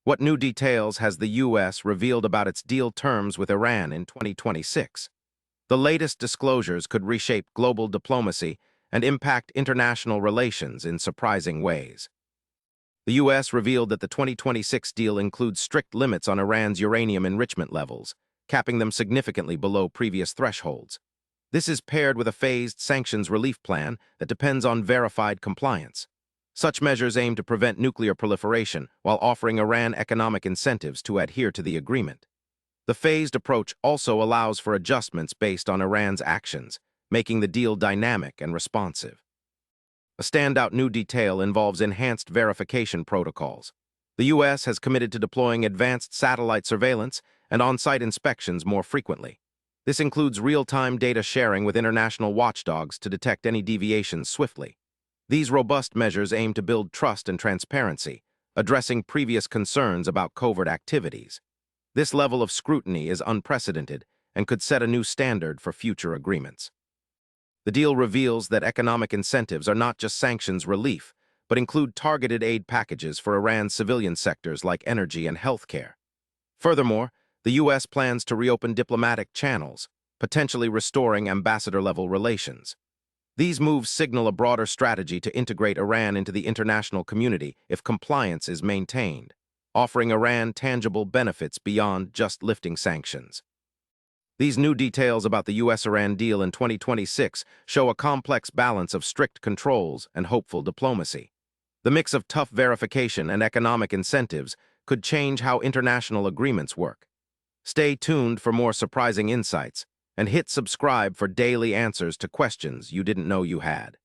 What new details has the U.S. revealed about its deal terms with Iran in 2026? The latest disclosures could reshape global diplomacy and impact international relations in surprising ways. The U.S. revealed that the 2026 deal includes strict limits on Iran's uranium enrichment levels, capping them significantly below previous thresholds. This is paired with a phased sanctions relief plan that depends on verified compliance. Such measures aim to prevent nuclear proliferation while offering Iran economic incentives to adhere to the agreement. The phased approach also allows for adjustments based on Iran's actions, making the deal dynamic and responsive. A standout new detail involves enhanced verification protocols. The U.S. has committed to deploying advanced satellite surveillance and on-site inspections more frequently. This includes real-time data sharing with international watchdogs to detect any deviations swiftly. These robust measures aim to build trust and transparency, addressing previous concerns about covert activities. This level of scrutiny is unprecedented and could set a new standard for future agreements. The deal reveals that economic incentives are not just sanctions relief, but include targeted aid packages for Iran's civilian sectors like energy and healthcare. Furthermore, the U.S. plans to reopen diplomatic channels, potentially restoring ambassador-level relations. These moves signal a broader strategy to integrate Iran into the international community if compliance is maintained, offering Iran tangible benefits beyond just lifting sanctions. These new details about the U.S.-Iran deal in 2026 show a complex balance of strict controls and hopeful diplomacy. The mix of tough verification and economic incentives could change how international agreements work. Stay tuned for more surprising insights, and hit subscribe for daily answers to questions you didn't know you had.